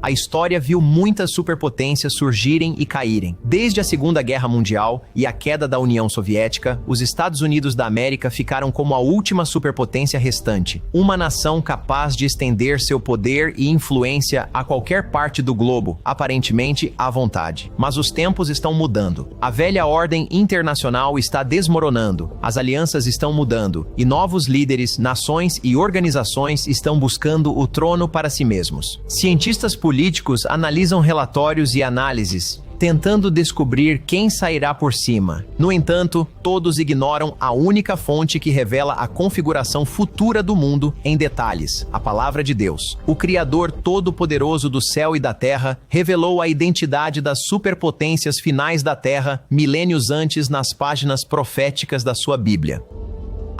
A história viu muitas superpotências surgirem e caírem. Desde a Segunda Guerra Mundial e a queda da União Soviética, os Estados Unidos da América ficaram como a última superpotência restante, uma nação capaz de estender seu poder e influência a qualquer parte do globo, aparentemente à vontade. Mas os tempos estão mudando. A velha ordem internacional está desmoronando, as alianças estão mudando, e novos líderes, nações e organizações estão buscando o trono para si mesmos. Cientistas políticos analisam relatórios e análises, tentando descobrir quem sairá por cima. No entanto, todos ignoram a única fonte que revela a configuração futura do mundo em detalhes: a Palavra de Deus. O Criador Todo-Poderoso do céu e da terra revelou a identidade das superpotências finais da Terra milênios antes nas páginas proféticas da sua Bíblia.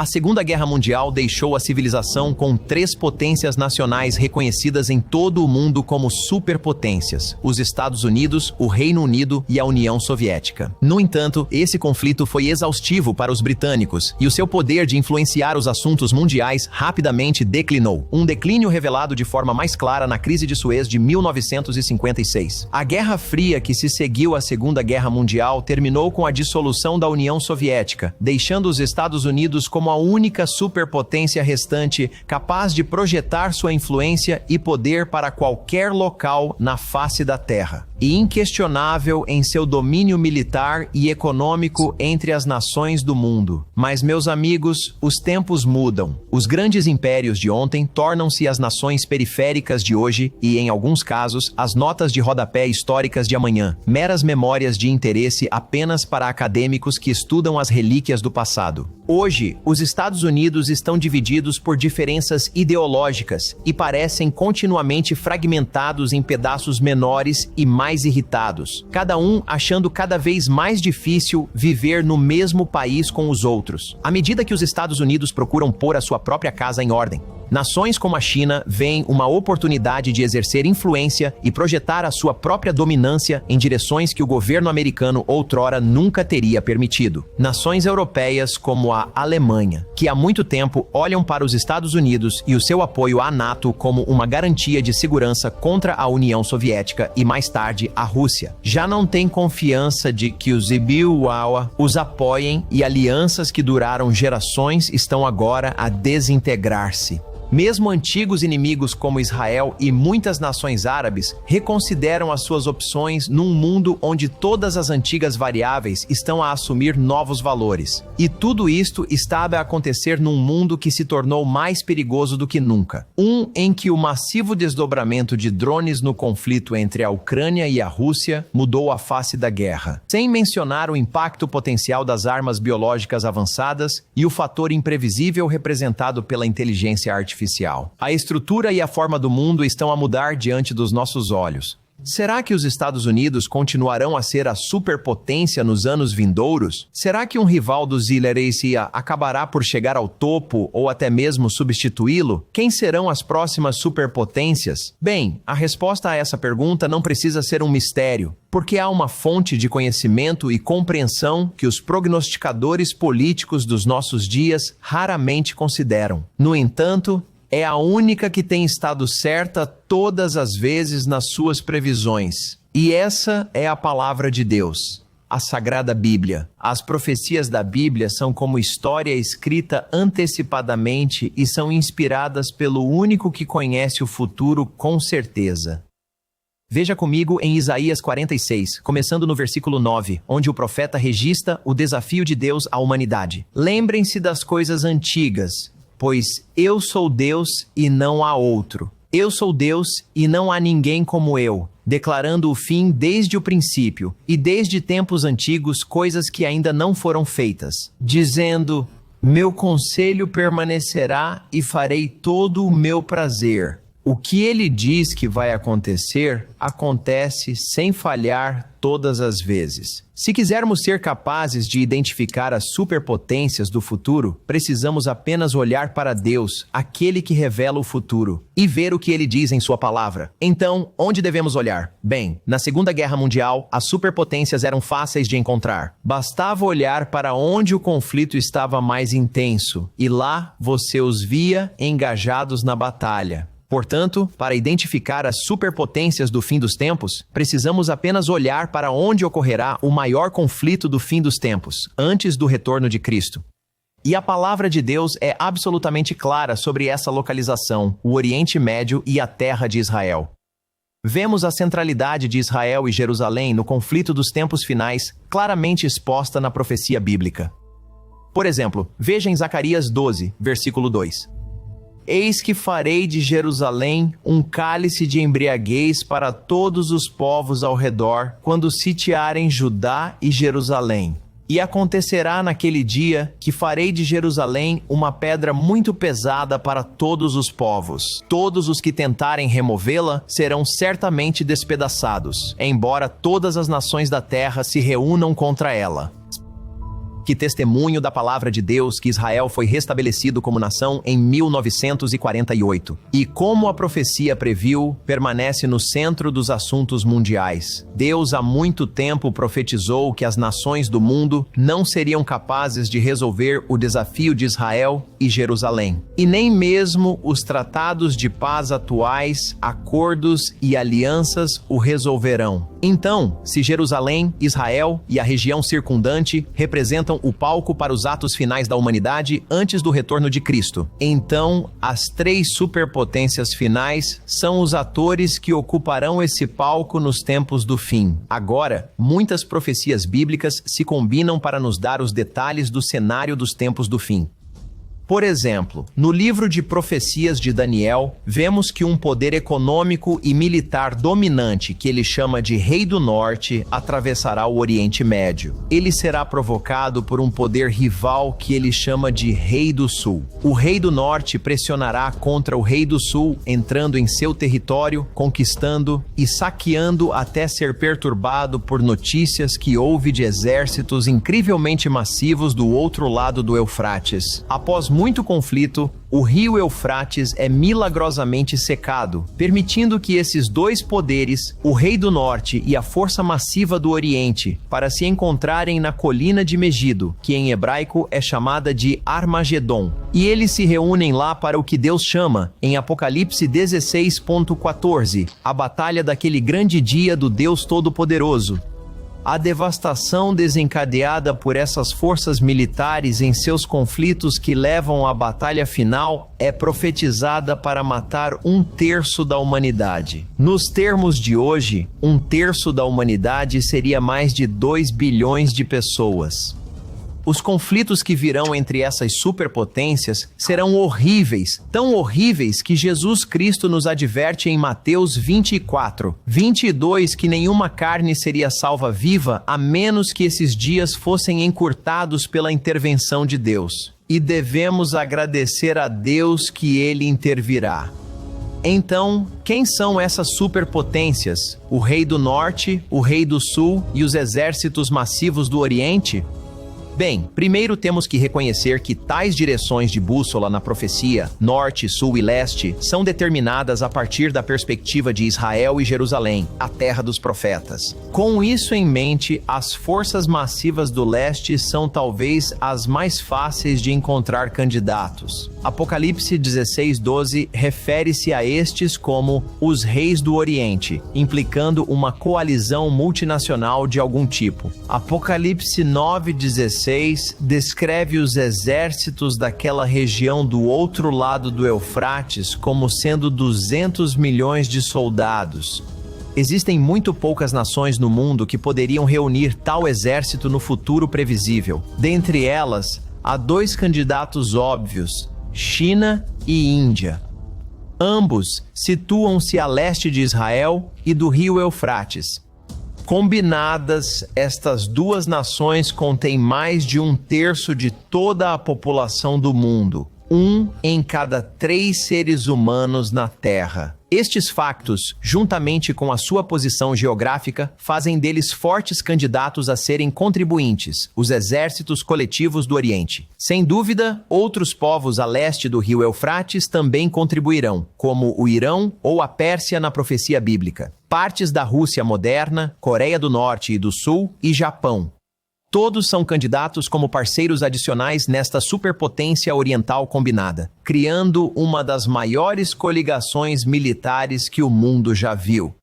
A Segunda Guerra Mundial deixou a civilização com 3 potências nacionais reconhecidas em todo o mundo como superpotências: os Estados Unidos, o Reino Unido e a União Soviética. No entanto, esse conflito foi exaustivo para os britânicos e o seu poder de influenciar os assuntos mundiais rapidamente declinou. Um declínio revelado de forma mais clara na crise de Suez de 1956. A Guerra Fria que se seguiu à Segunda Guerra Mundial terminou com a dissolução da União Soviética, deixando os Estados Unidos como a única superpotência restante capaz de projetar sua influência e poder para qualquer local na face da Terra, e inquestionável em seu domínio militar e econômico entre as nações do mundo. Mas, meus amigos, os tempos mudam. Os grandes impérios de ontem tornam-se as nações periféricas de hoje e, em alguns casos, as notas de rodapé históricas de amanhã, meras memórias de interesse apenas para acadêmicos que estudam as relíquias do passado. Hoje, os Estados Unidos estão divididos por diferenças ideológicas e parecem continuamente fragmentados em pedaços menores e mais irritados, cada um achando cada vez mais difícil viver no mesmo país com os outros, à medida que os Estados Unidos procuram pôr a sua própria casa em ordem. Nações como a China veem uma oportunidade de exercer influência e projetar a sua própria dominância em direções que o governo americano outrora nunca teria permitido. Nações europeias como a Alemanha, que há muito tempo olham para os Estados Unidos e o seu apoio à NATO como uma garantia de segurança contra a União Soviética e mais tarde a Rússia, já não têm confiança de que os Ibiuawa os apoiem, e alianças que duraram gerações estão agora a desintegrar-se. Mesmo antigos inimigos como Israel e muitas nações árabes reconsideram as suas opções num mundo onde todas as antigas variáveis estão a assumir novos valores. E tudo isto está a acontecer num mundo que se tornou mais perigoso do que nunca. Em que o massivo desdobramento de drones no conflito entre a Ucrânia e a Rússia mudou a face da guerra. Sem mencionar o impacto potencial das armas biológicas avançadas e o fator imprevisível representado pela inteligência artificial. A estrutura e a forma do mundo estão a mudar diante dos nossos olhos. Será que os Estados Unidos continuarão a ser a superpotência nos anos vindouros? Será que um rival do Zelensky acabará por chegar ao topo ou até mesmo substituí-lo? Quem serão as próximas superpotências? Bem, a resposta a essa pergunta não precisa ser um mistério, porque há uma fonte de conhecimento e compreensão que os prognosticadores políticos dos nossos dias raramente consideram. No entanto, é a única que tem estado certa todas as vezes nas suas previsões. E essa é a Palavra de Deus, a Sagrada Bíblia. As profecias da Bíblia são como história escrita antecipadamente e são inspiradas pelo único que conhece o futuro com certeza. Veja comigo em Isaías 46, começando no versículo 9, onde o profeta registra o desafio de Deus à humanidade. Lembrem-se das coisas antigas, pois eu sou Deus e não há outro. Eu sou Deus e não há ninguém como eu, declarando o fim desde o princípio e desde tempos antigos coisas que ainda não foram feitas, dizendo: meu conselho permanecerá e farei todo o meu prazer. O que ele diz que vai acontecer, acontece sem falhar todas as vezes. Se quisermos ser capazes de identificar as superpotências do futuro, precisamos apenas olhar para Deus, aquele que revela o futuro, e ver o que ele diz em sua palavra. Então, onde devemos olhar? Bem, na Segunda Guerra Mundial, as superpotências eram fáceis de encontrar. Bastava olhar para onde o conflito estava mais intenso, e lá você os via engajados na batalha. Portanto, para identificar as superpotências do fim dos tempos, precisamos apenas olhar para onde ocorrerá o maior conflito do fim dos tempos, antes do retorno de Cristo. E a palavra de Deus é absolutamente clara sobre essa localização, o Oriente Médio e a terra de Israel. Vemos a centralidade de Israel e Jerusalém no conflito dos tempos finais, claramente exposta na profecia bíblica. Por exemplo, veja em Zacarias 12, versículo 2. Eis que farei de Jerusalém um cálice de embriaguez para todos os povos ao redor, quando sitiarem Judá e Jerusalém. E acontecerá naquele dia que farei de Jerusalém uma pedra muito pesada para todos os povos. Todos os que tentarem removê-la serão certamente despedaçados, embora todas as nações da terra se reúnam contra ela. Que testemunho da palavra de Deus que Israel foi restabelecido como nação em 1948. E como a profecia previu, permanece no centro dos assuntos mundiais. Deus há muito tempo profetizou que as nações do mundo não seriam capazes de resolver o desafio de Israel e Jerusalém. E nem mesmo os tratados de paz atuais, acordos e alianças o resolverão. Então, se Jerusalém, Israel e a região circundante representam o palco para os atos finais da humanidade antes do retorno de Cristo, então as três superpotências finais são os atores que ocuparão esse palco nos tempos do fim. Agora, muitas profecias bíblicas se combinam para nos dar os detalhes do cenário dos tempos do fim. Por exemplo, no livro de profecias de Daniel, vemos que um poder econômico e militar dominante, que ele chama de Rei do Norte, atravessará o Oriente Médio. Ele será provocado por um poder rival que ele chama de Rei do Sul. O Rei do Norte pressionará contra o Rei do Sul, entrando em seu território, conquistando e saqueando até ser perturbado por notícias que houve de exércitos incrivelmente massivos do outro lado do Eufrates. Após muito conflito, o rio Eufrates é milagrosamente secado, permitindo que esses dois poderes, o Rei do Norte e a força massiva do Oriente, para se encontrarem na colina de Megido, que em hebraico é chamada de Armagedon. E eles se reúnem lá para o que Deus chama, em Apocalipse 16:14, a batalha daquele grande dia do Deus Todo-Poderoso. A devastação desencadeada por essas forças militares em seus conflitos que levam à batalha final é profetizada para matar 1/3 da humanidade. Nos termos de hoje, 1/3 da humanidade seria mais de 2 bilhões de pessoas. Os conflitos que virão entre essas superpotências serão horríveis, tão horríveis que Jesus Cristo nos adverte em Mateus 24:22 que nenhuma carne seria salva viva a menos que esses dias fossem encurtados pela intervenção de Deus. E devemos agradecer a Deus que Ele intervirá. Então, quem são essas superpotências? O Rei do Norte, o Rei do Sul e os exércitos massivos do Oriente? Bem, primeiro temos que reconhecer que tais direções de bússola na profecia, norte, sul e leste, são determinadas a partir da perspectiva de Israel e Jerusalém, a terra dos profetas. Com isso em mente, as forças massivas do leste são talvez as mais fáceis de encontrar candidatos. Apocalipse 16:12 refere-se a estes como os reis do Oriente, implicando uma coalizão multinacional de algum tipo. Apocalipse 9:16 descreve os exércitos daquela região do outro lado do Eufrates como sendo 200 milhões de soldados. Existem muito poucas nações no mundo que poderiam reunir tal exército no futuro previsível. Dentre elas, há dois candidatos óbvios, China e Índia. Ambos situam-se a leste de Israel e do rio Eufrates. Combinadas, estas duas nações contêm mais de 1/3 de toda a população do mundo, 1 em cada 3 seres humanos na Terra. Estes factos, juntamente com a sua posição geográfica, fazem deles fortes candidatos a serem contribuintes, os exércitos coletivos do Oriente. Sem dúvida, outros povos a leste do rio Eufrates também contribuirão, como o Irão ou a Pérsia na profecia bíblica, partes da Rússia moderna, Coreia do Norte e do Sul e Japão. Todos são candidatos como parceiros adicionais nesta superpotência oriental combinada, criando uma das maiores coligações militares que o mundo já viu.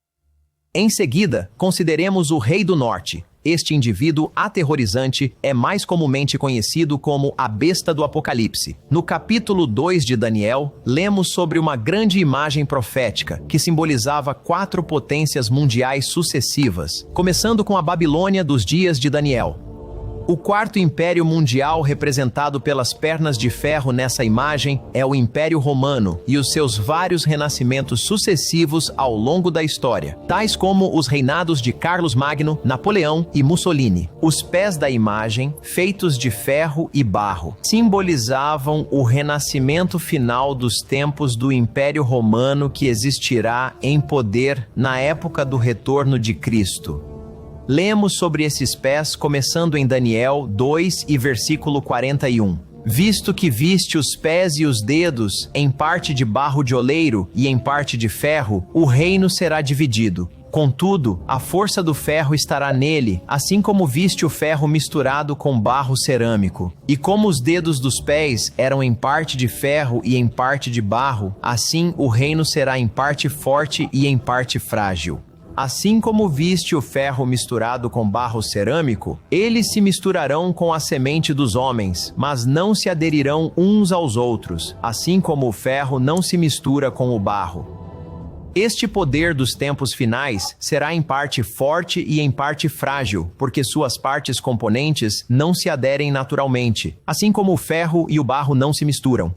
Em seguida, consideremos o Rei do Norte. Este indivíduo aterrorizante é mais comumente conhecido como a Besta do Apocalipse. No capítulo 2 de Daniel, lemos sobre uma grande imagem profética que simbolizava 4 potências mundiais sucessivas, começando com a Babilônia dos dias de Daniel. O quarto império mundial representado pelas pernas de ferro nessa imagem é o Império Romano e os seus vários renascimentos sucessivos ao longo da história, tais como os reinados de Carlos Magno, Napoleão e Mussolini. Os pés da imagem, feitos de ferro e barro, simbolizavam o renascimento final dos tempos do Império Romano que existirá em poder na época do retorno de Cristo. Lemos sobre esses pés começando em Daniel 2 e versículo 41. Visto que viste os pés e os dedos, em parte de barro de oleiro e em parte de ferro, o reino será dividido. Contudo, a força do ferro estará nele, assim como viste o ferro misturado com barro cerâmico. E como os dedos dos pés eram em parte de ferro e em parte de barro, assim o reino será em parte forte e em parte frágil. Assim como viste o ferro misturado com barro cerâmico, eles se misturarão com a semente dos homens, mas não se aderirão uns aos outros, assim como o ferro não se mistura com o barro. Este poder dos tempos finais será em parte forte e em parte frágil, porque suas partes componentes não se aderem naturalmente, assim como o ferro e o barro não se misturam.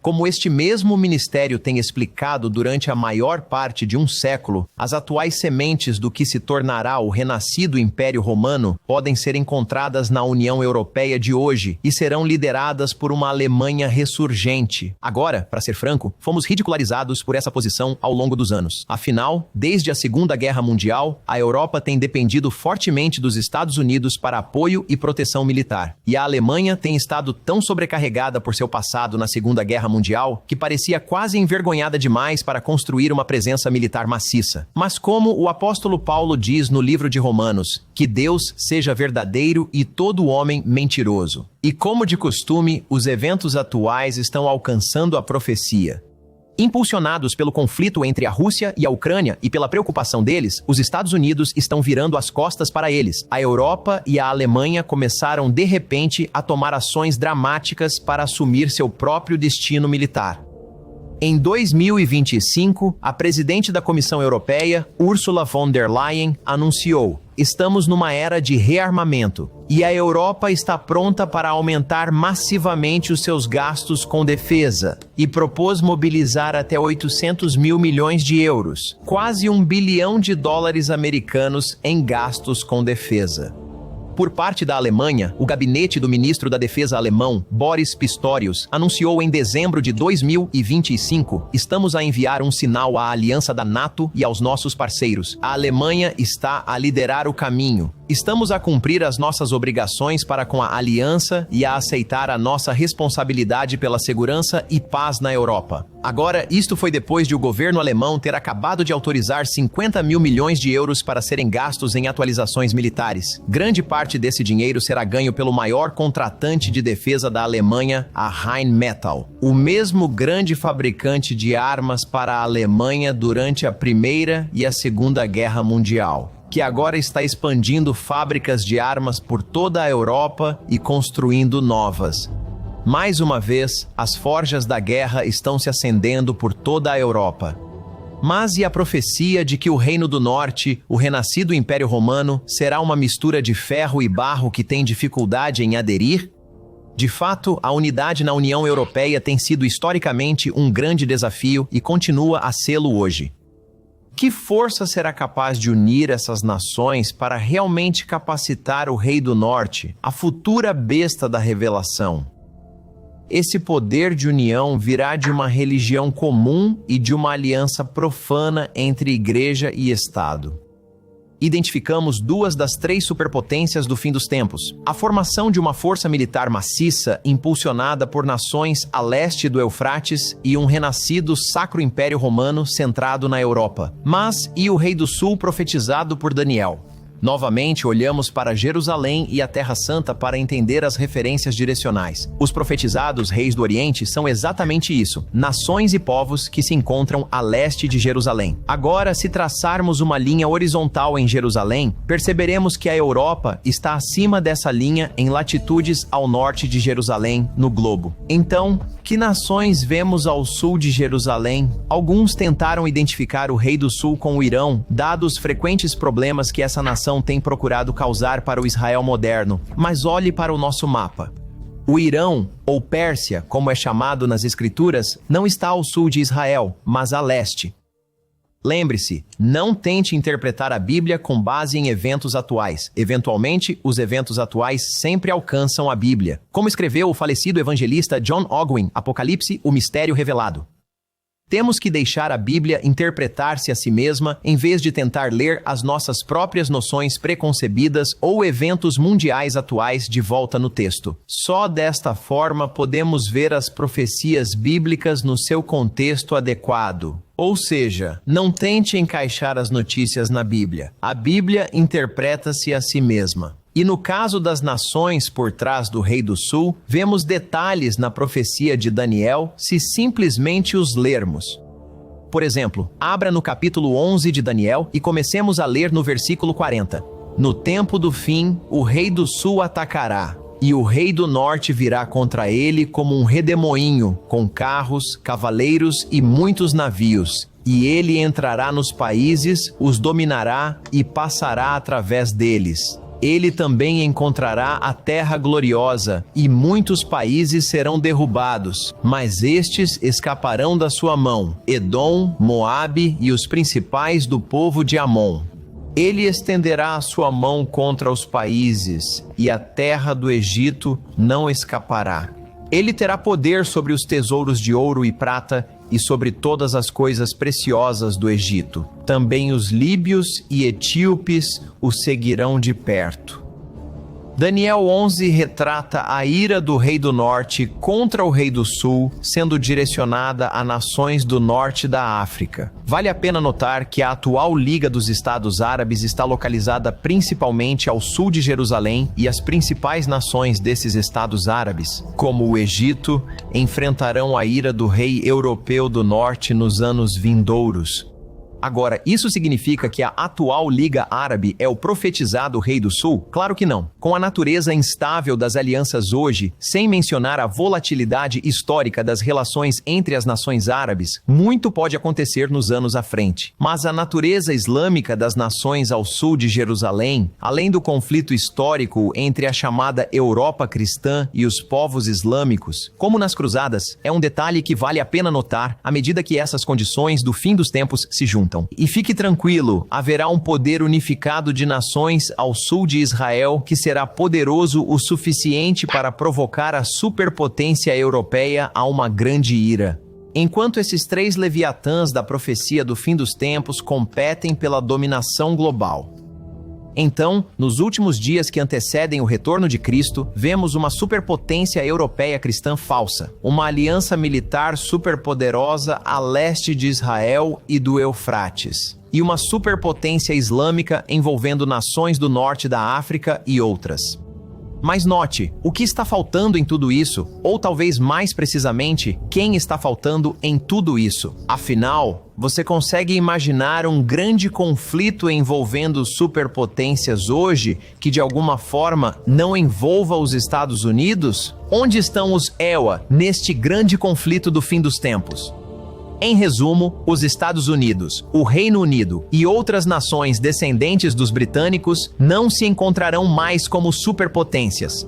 Como este mesmo ministério tem explicado durante a maior parte de um século, as atuais sementes do que se tornará o renascido Império Romano podem ser encontradas na União Europeia de hoje e serão lideradas por uma Alemanha ressurgente. Agora, para ser franco, fomos ridicularizados por essa posição ao longo dos anos. Afinal, desde a Segunda Guerra Mundial, a Europa tem dependido fortemente dos Estados Unidos para apoio e proteção militar. E a Alemanha tem estado tão sobrecarregada por seu passado na Segunda Guerra Mundial que parecia quase envergonhada demais para construir uma presença militar maciça. Mas como o apóstolo Paulo diz no livro de Romanos, que Deus seja verdadeiro e todo homem mentiroso. E como de costume, os eventos atuais estão alcançando a profecia. Impulsionados pelo conflito entre a Rússia e a Ucrânia e pela preocupação deles, os Estados Unidos estão virando as costas para eles. A Europa e a Alemanha começaram de repente a tomar ações dramáticas para assumir seu próprio destino militar. Em 2025, a presidente da Comissão Europeia, Ursula von der Leyen, anunciou: estamos numa era de rearmamento e a Europa está pronta para aumentar massivamente os seus gastos com defesa e propôs mobilizar até 800 mil milhões de euros, quase $1 bilhão americanos em gastos com defesa. Por parte da Alemanha, o gabinete do ministro da Defesa alemão, Boris Pistorius, anunciou em dezembro de 2025: estamos a enviar um sinal à aliança da NATO e aos nossos parceiros. A Alemanha está a liderar o caminho. Estamos a cumprir as nossas obrigações para com a aliança e a aceitar a nossa responsabilidade pela segurança e paz na Europa. Agora, isto foi depois de o governo alemão ter acabado de autorizar 50 mil milhões de euros para serem gastos em atualizações militares. Grande parte desse dinheiro será ganho pelo maior contratante de defesa da Alemanha, a Rheinmetall, o mesmo grande fabricante de armas para a Alemanha durante a Primeira e a Segunda Guerra Mundial, que agora está expandindo fábricas de armas por toda a Europa e construindo novas. Mais uma vez, as forjas da guerra estão se acendendo por toda a Europa. Mas e a profecia de que o Reino do Norte, o renascido Império Romano, será uma mistura de ferro e barro que tem dificuldade em aderir? De fato, a unidade na União Europeia tem sido historicamente um grande desafio e continua a sê-lo hoje. Que força será capaz de unir essas nações para realmente capacitar o Rei do Norte, a futura besta da revelação? Esse poder de união virá de uma religião comum e de uma aliança profana entre igreja e Estado. Identificamos 2 das 3 superpotências do fim dos tempos: a formação de uma força militar maciça impulsionada por nações a leste do Eufrates e um renascido Sacro Império Romano centrado na Europa. Mas e o Rei do Sul profetizado por Daniel? Novamente, olhamos para Jerusalém e a Terra Santa para entender as referências direcionais. Os profetizados reis do Oriente são exatamente isso, nações e povos que se encontram a leste de Jerusalém. Agora, se traçarmos uma linha horizontal em Jerusalém, perceberemos que a Europa está acima dessa linha em latitudes ao norte de Jerusalém, no globo. Então, que nações vemos ao sul de Jerusalém? Alguns tentaram identificar o Rei do Sul com o Irão, dados os frequentes problemas que essa nação tem procurado causar para o Israel moderno. Mas olhe para o nosso mapa. O Irão, ou Pérsia, como é chamado nas Escrituras, não está ao sul de Israel, mas a leste. Lembre-se, não tente interpretar a Bíblia com base em eventos atuais. Eventualmente, os eventos atuais sempre alcançam a Bíblia. Como escreveu o falecido evangelista John Ogwyn, Apocalipse, o mistério revelado. Temos que deixar a Bíblia interpretar-se a si mesma em vez de tentar ler as nossas próprias noções preconcebidas ou eventos mundiais atuais de volta no texto. Só desta forma podemos ver as profecias bíblicas no seu contexto adequado. Ou seja, não tente encaixar as notícias na Bíblia. A Bíblia interpreta-se a si mesma. E no caso das nações por trás do Rei do Sul, vemos detalhes na profecia de Daniel se simplesmente os lermos. Por exemplo, abra no capítulo 11 de Daniel e comecemos a ler no versículo 40. No tempo do fim, o Rei do Sul atacará, e o Rei do Norte virá contra ele como um redemoinho, com carros, cavaleiros e muitos navios. E ele entrará nos países, os dominará e passará através deles. Ele também encontrará a terra gloriosa, e muitos países serão derrubados, mas estes escaparão da sua mão, Edom, Moabe e os principais do povo de Amon. Ele estenderá a sua mão contra os países, e a terra do Egito não escapará. Ele terá poder sobre os tesouros de ouro e prata, e sobre todas as coisas preciosas do Egito. Também os líbios e etíopes o seguirão de perto. Daniel 11 retrata a ira do Rei do Norte contra o Rei do Sul, sendo direcionada a nações do norte da África. Vale a pena notar que a atual Liga dos Estados Árabes está localizada principalmente ao sul de Jerusalém, e as principais nações desses estados árabes, como o Egito, enfrentarão a ira do rei europeu do norte nos anos vindouros. Agora, isso significa que a atual Liga Árabe é o profetizado Rei do Sul? Claro que não. Com a natureza instável das alianças hoje, sem mencionar a volatilidade histórica das relações entre as nações árabes, muito pode acontecer nos anos à frente. Mas a natureza islâmica das nações ao sul de Jerusalém, além do conflito histórico entre a chamada Europa cristã e os povos islâmicos, como nas cruzadas, é um detalhe que vale a pena notar à medida que essas condições do fim dos tempos se juntam. E fique tranquilo, haverá um poder unificado de nações ao sul de Israel que será poderoso o suficiente para provocar a superpotência europeia a uma grande ira. Enquanto esses três leviatãs da profecia do fim dos tempos competem pela dominação global. Então, nos últimos dias que antecedem o retorno de Cristo, vemos uma superpotência europeia cristã falsa, uma aliança militar superpoderosa a leste de Israel e do Eufrates, e uma superpotência islâmica envolvendo nações do norte da África e outras. Mas note, o que está faltando em tudo isso? Ou talvez mais precisamente, quem está faltando em tudo isso? Afinal, você consegue imaginar um grande conflito envolvendo superpotências hoje que de alguma forma não envolva os Estados Unidos? Onde estão os EUA neste grande conflito do fim dos tempos? Em resumo, os Estados Unidos, o Reino Unido e outras nações descendentes dos britânicos não se encontrarão mais como superpotências,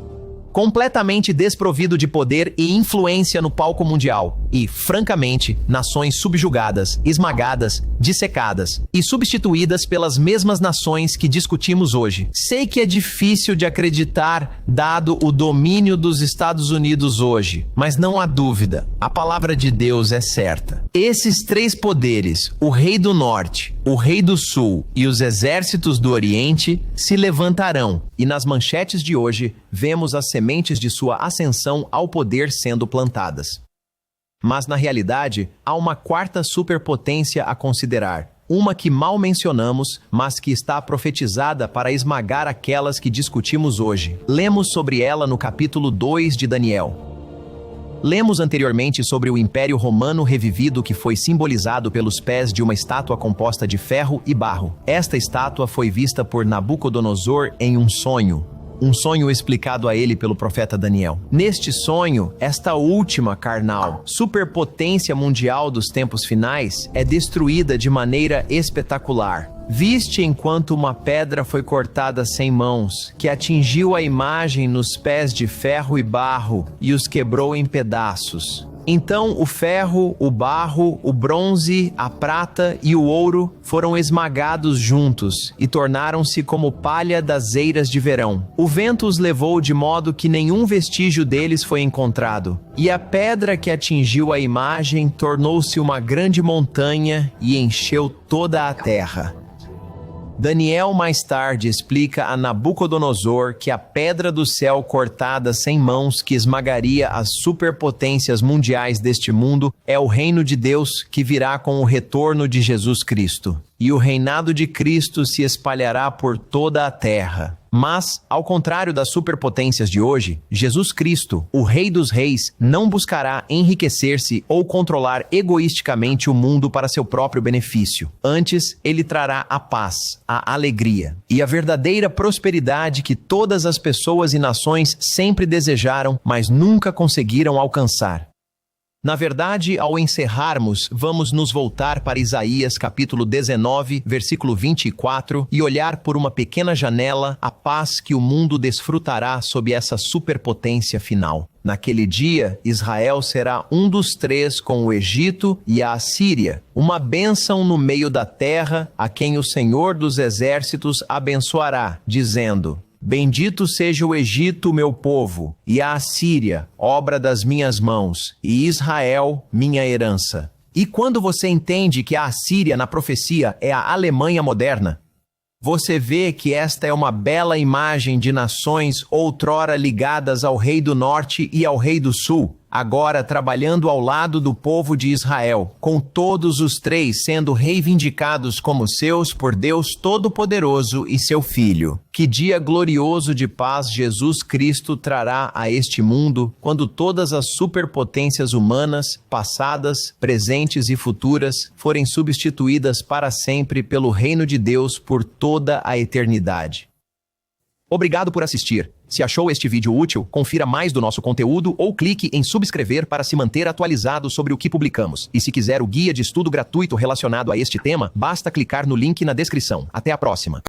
completamente desprovido de poder e influência no palco mundial, e, francamente, nações subjugadas, esmagadas, dissecadas e substituídas pelas mesmas nações que discutimos hoje. Sei que é difícil de acreditar, dado o domínio dos Estados Unidos hoje, mas não há dúvida, a palavra de Deus é certa. Esses três poderes, o Rei do Norte, o Rei do Sul e os exércitos do Oriente, se levantarão, e nas manchetes de hoje, vemos as sementes de sua ascensão ao poder sendo plantadas. Mas, na realidade, há uma quarta superpotência a considerar, uma que mal mencionamos, mas que está profetizada para esmagar aquelas que discutimos hoje. Lemos sobre ela no capítulo 2 de Daniel. Lemos anteriormente sobre o Império Romano revivido que foi simbolizado pelos pés de uma estátua composta de ferro e barro. Esta estátua foi vista por Nabucodonosor em um sonho explicado a ele pelo profeta Daniel. Neste sonho, esta última carnal, superpotência mundial dos tempos finais, é destruída de maneira espetacular. Viste enquanto uma pedra foi cortada sem mãos, que atingiu a imagem nos pés de ferro e barro e os quebrou em pedaços. Então o ferro, o barro, o bronze, a prata e o ouro foram esmagados juntos e tornaram-se como palha das eiras de verão. O vento os levou de modo que nenhum vestígio deles foi encontrado. E a pedra que atingiu a imagem tornou-se uma grande montanha e encheu toda a terra. Daniel mais tarde explica a Nabucodonosor que a pedra do céu cortada sem mãos que esmagaria as superpotências mundiais deste mundo é o reino de Deus que virá com o retorno de Jesus Cristo. E o reinado de Cristo se espalhará por toda a terra. Mas, ao contrário das superpotências de hoje, Jesus Cristo, o Rei dos Reis, não buscará enriquecer-se ou controlar egoisticamente o mundo para seu próprio benefício. Antes, ele trará a paz, a alegria e a verdadeira prosperidade que todas as pessoas e nações sempre desejaram, mas nunca conseguiram alcançar. Na verdade, ao encerrarmos, vamos nos voltar para Isaías capítulo 19, versículo 24 e olhar por uma pequena janela a paz que o mundo desfrutará sob essa superpotência final. Naquele dia, Israel será um dos três com o Egito e a Assíria, uma bênção no meio da terra a quem o Senhor dos Exércitos abençoará, dizendo: Bendito seja o Egito, meu povo, e a Assíria, obra das minhas mãos, e Israel, minha herança. E quando você entende que a Assíria na profecia é a Alemanha moderna, você vê que esta é uma bela imagem de nações outrora ligadas ao rei do norte e ao rei do sul, agora trabalhando ao lado do povo de Israel, com todos os três sendo reivindicados como seus por Deus Todo-Poderoso e seu Filho. Que dia glorioso de paz Jesus Cristo trará a este mundo, quando todas as superpotências humanas, passadas, presentes e futuras, forem substituídas para sempre pelo reino de Deus por toda a eternidade. Obrigado por assistir. Se achou este vídeo útil, confira mais do nosso conteúdo ou clique em subscrever para se manter atualizado sobre o que publicamos. E se quiser o guia de estudo gratuito relacionado a este tema, basta clicar no link na descrição. Até a próxima!